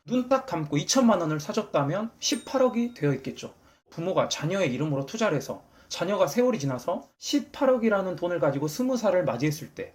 눈 딱 감고 2천만 원을 사줬다면 18억이 되어 있겠죠. 부모가 자녀의 이름으로 투자를 해서 자녀가 세월이 지나서 18억이라는 돈을 가지고 20살을 맞이했을 때,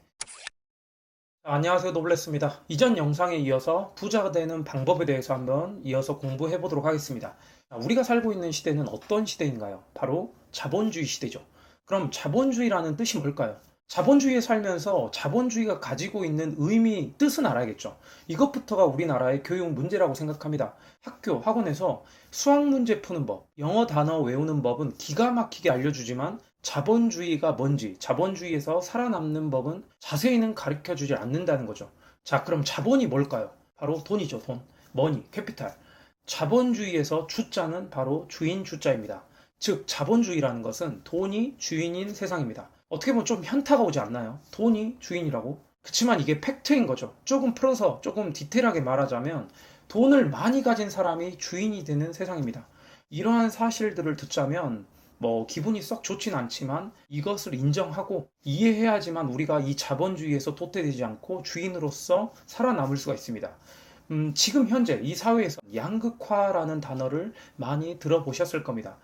안녕하세요, 노블레스입니다. 이전 영상에 이어서 부자가 되는 방법에 대해서 한번 이어서 공부해 보도록 하겠습니다. 우리가 살고 있는 시대는 어떤 시대인가요? 바로 자본주의 시대죠. 그럼 자본주의라는 뜻이 뭘까요? 자본주의에 살면서 자본주의가 가지고 있는 의미, 뜻은 알아야겠죠. 이것부터가 우리나라의 교육 문제라고 생각합니다. 학교, 학원에서 수학 문제 푸는 법, 영어 단어 외우는 법은 기가 막히게 알려주지만 자본주의가 뭔지, 자본주의에서 살아남는 법은 자세히는 가르쳐 주지 않는다는 거죠. 자, 그럼 자본이 뭘까요? 바로 돈이죠, 돈. 머니, 캐피탈. 자본주의에서 주자는 바로 주인 주자입니다. 즉, 자본주의라는 것은 돈이 주인인 세상입니다. 어떻게 보면 좀 현타가 오지 않나요? 돈이 주인이라고? 그치만 이게 팩트인 거죠. 조금 풀어서 조금 디테일하게 말하자면 돈을 많이 가진 사람이 주인이 되는 세상입니다. 이러한 사실들을 듣자면 기분이 썩 좋진 않지만 이것을 인정하고 이해해야지만 우리가 이 자본주의에서 도태되지 않고 주인으로서 살아남을 수가 있습니다. 지금 현재 이 사회에서 양극화라는 단어를 많이 들어보셨을 겁니다.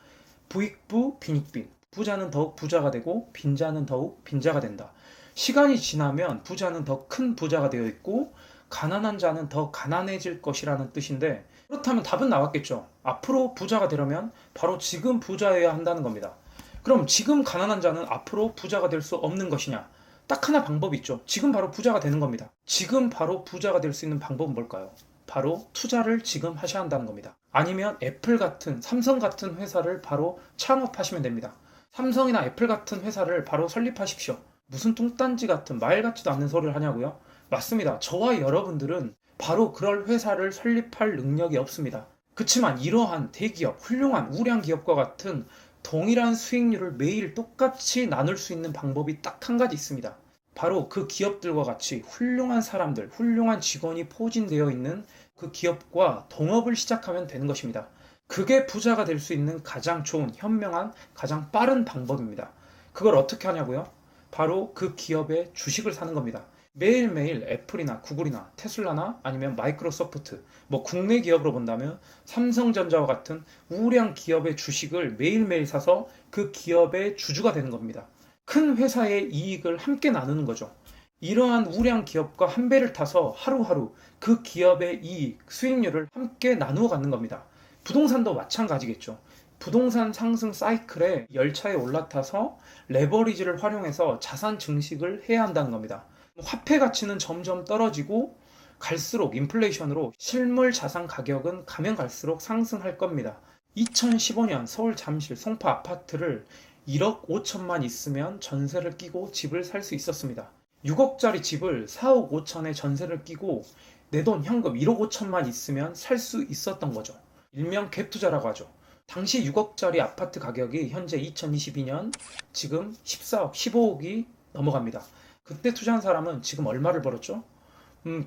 부익부 빈익빈. 부자는 더욱 부자가 되고 빈자는 더욱 빈자가 된다. 시간이 지나면 부자는 더 큰 부자가 되어 있고 가난한 자는 더 가난해질 것이라는 뜻인데, 그렇다면 답은 나왔겠죠. 앞으로 부자가 되려면 바로 지금 부자여야 한다는 겁니다. 그럼 지금 가난한 자는 앞으로 부자가 될 수 없는 것이냐? 딱 하나 방법이 있죠. 지금 바로 부자가 되는 겁니다. 지금 바로 부자가 될 수 있는 방법은 뭘까요? 바로 투자를 지금 하셔야 한다는 겁니다. 아니면 애플 같은, 삼성 같은 회사를 바로 창업하시면 됩니다. 삼성이나 애플 같은 회사를 바로 설립하십시오. 무슨 뚱딴지 같은 말 같지도 않는 소리를 하냐고요? 맞습니다. 저와 여러분들은 바로 그럴 회사를 설립할 능력이 없습니다. 그렇지만 이러한 대기업, 훌륭한 우량 기업과 같은 동일한 수익률을 매일 똑같이 나눌 수 있는 방법이 딱 한 가지 있습니다. 바로 그 기업들과 같이 훌륭한 사람들, 훌륭한 직원이 포진되어 있는 그 기업과 동업을 시작하면 되는 것입니다. 그게 부자가 될 수 있는 가장 좋은, 현명한, 가장 빠른 방법입니다. 그걸 어떻게 하냐고요? 바로 그 기업의 주식을 사는 겁니다. 매일매일 애플이나 구글이나 테슬라나 아니면 마이크로소프트, 국내 기업으로 본다면 삼성전자와 같은 우량 기업의 주식을 매일매일 사서 그 기업의 주주가 되는 겁니다. 큰 회사의 이익을 함께 나누는 거죠. 이러한 우량 기업과 한 배를 타서 하루하루 그 기업의 이익, 수익률을 함께 나누어 가는 겁니다. 부동산도 마찬가지겠죠. 부동산 상승 사이클에 열차에 올라타서 레버리지를 활용해서 자산 증식을 해야 한다는 겁니다. 화폐 가치는 점점 떨어지고 갈수록 인플레이션으로 실물 자산 가격은 가면 갈수록 상승할 겁니다. 2015년 서울 잠실 송파 아파트를 1억 5천만 있으면 전세를 끼고 집을 살 수 있었습니다. 6억짜리 집을 4억 5천에 전세를 끼고 내 돈 현금 1억 5천만 있으면 살 수 있었던 거죠. 일명 갭투자라고 하죠. 당시 6억짜리 아파트 가격이 현재 2022년 지금 14억, 15억이 넘어갑니다. 그때 투자한 사람은 지금 얼마를 벌었죠?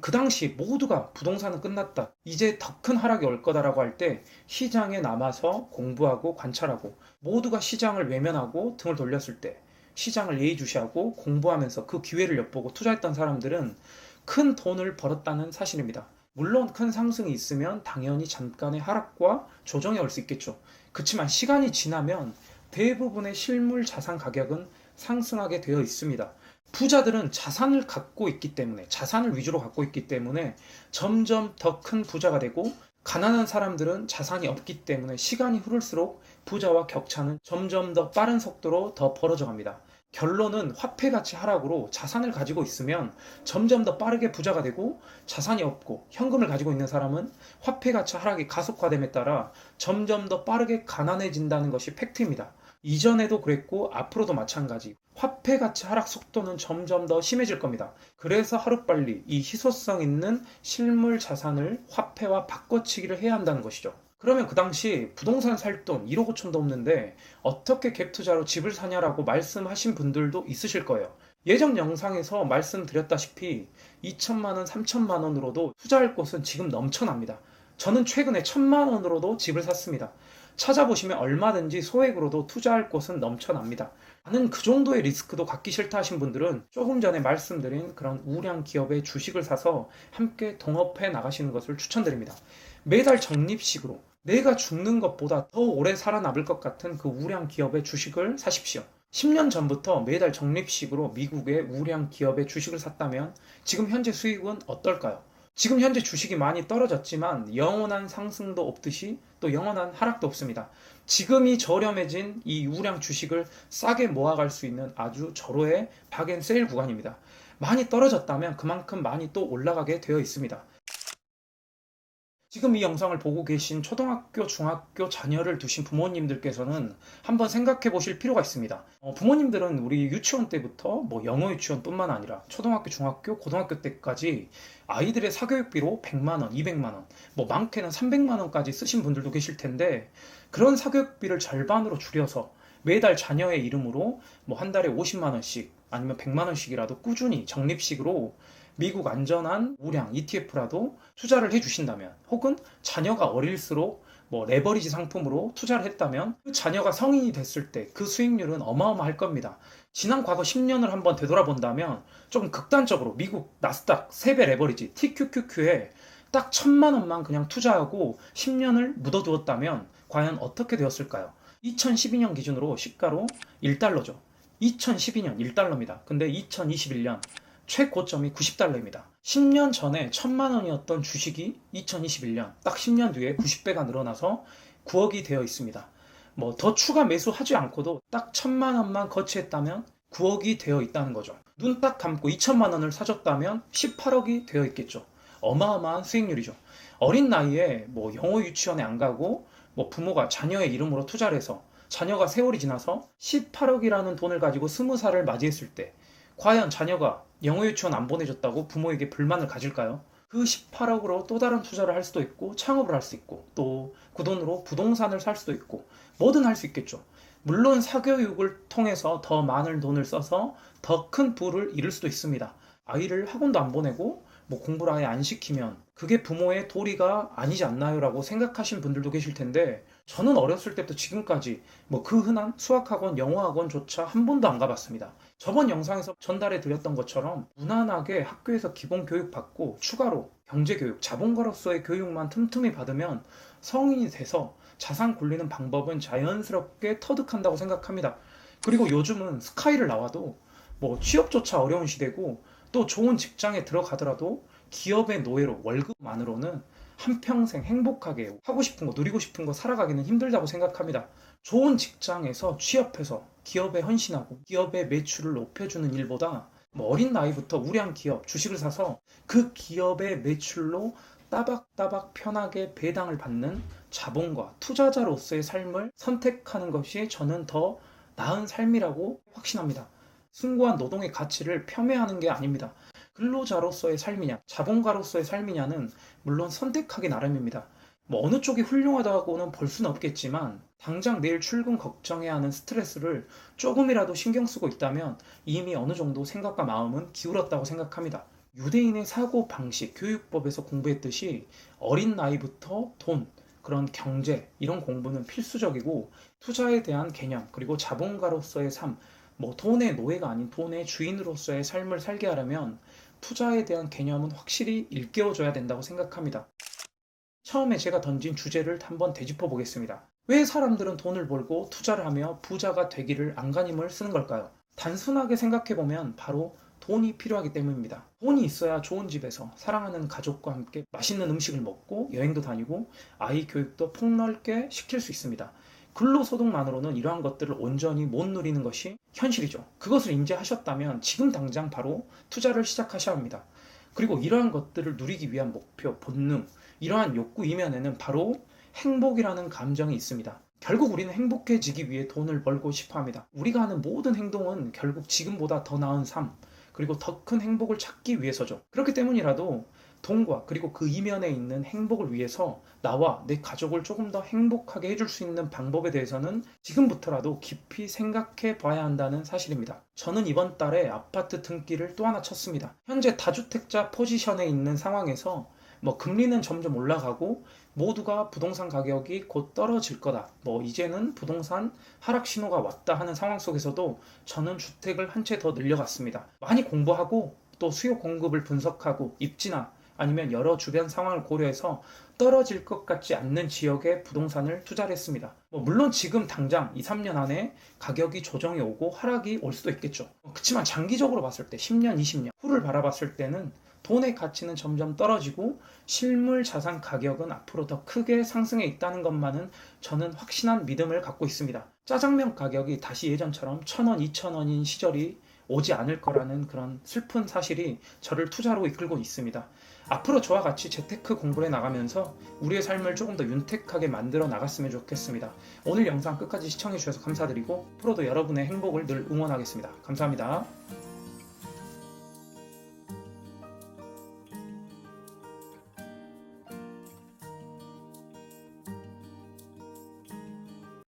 그 당시 모두가 부동산은 끝났다, 이제 더 큰 하락이 올 거다라고 할 때 시장에 남아서 공부하고 관찰하고 모두가 시장을 외면하고 등을 돌렸을 때 시장을 예의주시하고 공부하면서 그 기회를 엿보고 투자했던 사람들은 큰 돈을 벌었다는 사실입니다. 물론 큰 상승이 있으면 당연히 잠깐의 하락과 조정이 올 수 있겠죠. 그렇지만 시간이 지나면 대부분의 실물 자산 가격은 상승하게 되어 있습니다. 부자들은 자산을 갖고 있기 때문에, 자산을 위주로 갖고 있기 때문에 점점 더 큰 부자가 되고, 가난한 사람들은 자산이 없기 때문에 시간이 흐를수록 부자와 격차는 점점 더 빠른 속도로 더 벌어져 갑니다. 결론은 화폐 가치 하락으로 자산을 가지고 있으면 점점 더 빠르게 부자가 되고, 자산이 없고 현금을 가지고 있는 사람은 화폐 가치 하락이 가속화됨에 따라 점점 더 빠르게 가난해진다는 것이 팩트입니다. 이전에도 그랬고 앞으로도 마찬가지. 화폐 가치 하락 속도는 점점 더 심해질 겁니다. 그래서 하루빨리 이 희소성 있는 실물 자산을 화폐와 바꿔치기를 해야 한다는 것이죠. 그러면 그 당시 부동산 살 돈 1억 5천도 없는데 어떻게 갭 투자로 집을 사냐라고 말씀하신 분들도 있으실 거예요. 예전 영상에서 말씀드렸다시피 2천만 원, 3천만 원으로도 투자할 곳은 지금 넘쳐납니다. 저는 최근에 1천만 원으로도 집을 샀습니다. 찾아보시면 얼마든지 소액으로도 투자할 곳은 넘쳐납니다. 나는 그 정도의 리스크도 갖기 싫다 하신 분들은 조금 전에 말씀드린 그런 우량 기업의 주식을 사서 함께 동업해 나가시는 것을 추천드립니다. 매달 적립식으로 내가 죽는 것보다 더 오래 살아남을 것 같은 그 우량 기업의 주식을 사십시오. 10년 전부터 매달 적립식으로 미국의 우량 기업의 주식을 샀다면 지금 현재 수익은 어떨까요? 지금 현재 주식이 많이 떨어졌지만 영원한 상승도 없듯이 또 영원한 하락도 없습니다. 지금이 저렴해진 이 우량 주식을 싸게 모아갈 수 있는 아주 절호의 박앤세일 구간입니다. 많이 떨어졌다면 그만큼 많이 또 올라가게 되어 있습니다. 지금 이 영상을 보고 계신 초등학교, 중학교 자녀를 두신 부모님들께서는 한번 생각해 보실 필요가 있습니다. 부모님들은 우리 유치원 때부터 뭐 영어 유치원뿐만 아니라 초등학교, 중학교, 고등학교 때까지 아이들의 사교육비로 100만 원, 200만 원, 뭐 많게는 300만 원까지 쓰신 분들도 계실 텐데 그런 사교육비를 절반으로 줄여서 매달 자녀의 이름으로 뭐 한 달에 50만 원씩 아니면 100만 원씩이라도 꾸준히 적립식으로 미국 안전한 우량 ETF라도 투자를 해주신다면 혹은 자녀가 어릴수록 뭐 레버리지 상품으로 투자를 했다면 그 자녀가 성인이 됐을 때 그 수익률은 어마어마할 겁니다. 지난 과거 10년을 한번 되돌아본다면 좀 극단적으로 미국 나스닥 3배 레버리지 TQQQ에 딱 1000만 원만 그냥 투자하고 10년을 묻어두었다면 과연 어떻게 되었을까요? 2012년 기준으로 시가로 1달러죠. 2012년 1달러입니다. 근데 2021년 최고점이 90달러입니다. 10년 전에 1000만 원이었던 주식이 2021년 딱 10년 뒤에 90배가 늘어나서 9억이 되어 있습니다. 뭐 더 추가 매수하지 않고도 딱 1000만 원만 거치했다면 9억이 되어 있다는 거죠. 눈 딱 감고 2천만 원을 사줬다면 18억이 되어 있겠죠. 어마어마한 수익률이죠. 어린 나이에 뭐 영어 유치원에 안 가고 뭐 부모가 자녀의 이름으로 투자를 해서 자녀가 세월이 지나서 18억이라는 돈을 가지고 20살을 맞이했을 때 과연 자녀가 영어 유치원 안 보내줬다고 부모에게 불만을 가질까요? 그 18억으로 또 다른 투자를 할 수도 있고 창업을 할 수 있고 또 그 돈으로 부동산을 살 수도 있고 뭐든 할 수 있겠죠. 물론 사교육을 통해서 더 많은 돈을 써서 더 큰 부를 이룰 수도 있습니다. 아이를 학원도 안 보내고 뭐 공부를 아예 안 시키면 그게 부모의 도리가 아니지 않나요? 라고 생각하신 분들도 계실 텐데 저는 어렸을 때부터 지금까지 뭐 그 흔한 수학학원, 영어학원조차 한 번도 안 가봤습니다. 저번 영상에서 전달해 드렸던 것처럼 무난하게 학교에서 기본 교육 받고 추가로 경제교육, 자본가로서의 교육만 틈틈이 받으면 성인이 돼서 자산 굴리는 방법은 자연스럽게 터득한다고 생각합니다. 그리고 요즘은 스카이를 나와도 뭐 취업조차 어려운 시대고 또 좋은 직장에 들어가더라도 기업의 노예로 월급만으로는 한평생 행복하게 하고 싶은 거, 누리고 싶은 거 살아가기는 힘들다고 생각합니다. 좋은 직장에서 취업해서 기업에 헌신하고 기업의 매출을 높여주는 일보다 뭐 어린 나이부터 우량 기업 주식을 사서 그 기업의 매출로 따박따박 편하게 배당을 받는 자본가, 투자자로서의 삶을 선택하는 것이 저는 더 나은 삶이라고 확신합니다. 숭고한 노동의 가치를 폄훼하는 게 아닙니다. 근로자로서의 삶이냐, 자본가로서의 삶이냐는 물론 선택하기 나름입니다. 뭐 어느 쪽이 훌륭하다고는 볼 수는 없겠지만 당장 내일 출근 걱정해야 하는 스트레스를 조금이라도 신경 쓰고 있다면 이미 어느 정도 생각과 마음은 기울었다고 생각합니다. 유대인의 사고 방식, 교육법에서 공부했듯이 어린 나이부터 돈, 그런 경제, 이런 공부는 필수적이고 투자에 대한 개념, 그리고 자본가로서의 삶, 뭐 돈의 노예가 아닌 돈의 주인으로서의 삶을 살게 하려면 투자에 대한 개념은 확실히 일깨워줘야 된다고 생각합니다. 처음에 제가 던진 주제를 한번 되짚어 보겠습니다. 왜 사람들은 돈을 벌고 투자를 하며 부자가 되기를 안간힘을 쓰는 걸까요? 단순하게 생각해 보면 바로 돈이 필요하기 때문입니다. 돈이 있어야 좋은 집에서 사랑하는 가족과 함께 맛있는 음식을 먹고 여행도 다니고 아이 교육도 폭넓게 시킬 수 있습니다. 근로소득만으로는 이러한 것들을 온전히 못 누리는 것이 현실이죠. 그것을 인지하셨다면 지금 당장 바로 투자를 시작하셔야 합니다. 그리고 이러한 것들을 누리기 위한 목표, 본능, 이러한 욕구 이면에는 바로 행복이라는 감정이 있습니다. 결국 우리는 행복해지기 위해 돈을 벌고 싶어 합니다. 우리가 하는 모든 행동은 결국 지금보다 더 나은 삶, 그리고 더 큰 행복을 찾기 위해서죠. 그렇기 때문이라도 돈과 그리고 그 이면에 있는 행복을 위해서 나와 내 가족을 조금 더 행복하게 해줄 수 있는 방법에 대해서는 지금부터라도 깊이 생각해 봐야 한다는 사실입니다. 저는 이번 달에 아파트 등기를 또 하나 쳤습니다. 현재 다주택자 포지션에 있는 상황에서 뭐 금리는 점점 올라가고 모두가 부동산 가격이 곧 떨어질 거다. 뭐 이제는 부동산 하락 신호가 왔다 하는 상황 속에서도 저는 주택을 한 채 더 늘려갔습니다. 많이 공부하고 또 수요 공급을 분석하고 입지나 아니면 여러 주변 상황을 고려해서 떨어질 것 같지 않는 지역에 부동산을 투자를 했습니다. 물론 지금 당장 2, 3년 안에 가격이 조정이 오고 하락이 올 수도 있겠죠. 그렇지만 장기적으로 봤을 때 10년, 20년 후를 바라봤을 때는 돈의 가치는 점점 떨어지고 실물 자산 가격은 앞으로 더 크게 상승해 있다는 것만은 저는 확신한 믿음을 갖고 있습니다. 짜장면 가격이 다시 예전처럼 1,000원, 2,000원인 시절이 오지 않을 거라는 그런 슬픈 사실이 저를 투자로 이끌고 있습니다. 앞으로 저와 같이 재테크 공부를 해나가면서 우리의 삶을 조금 더 윤택하게 만들어 나갔으면 좋겠습니다. 오늘 영상 끝까지 시청해 주셔서 감사드리고 앞으로도 여러분의 행복을 늘 응원하겠습니다. 감사합니다.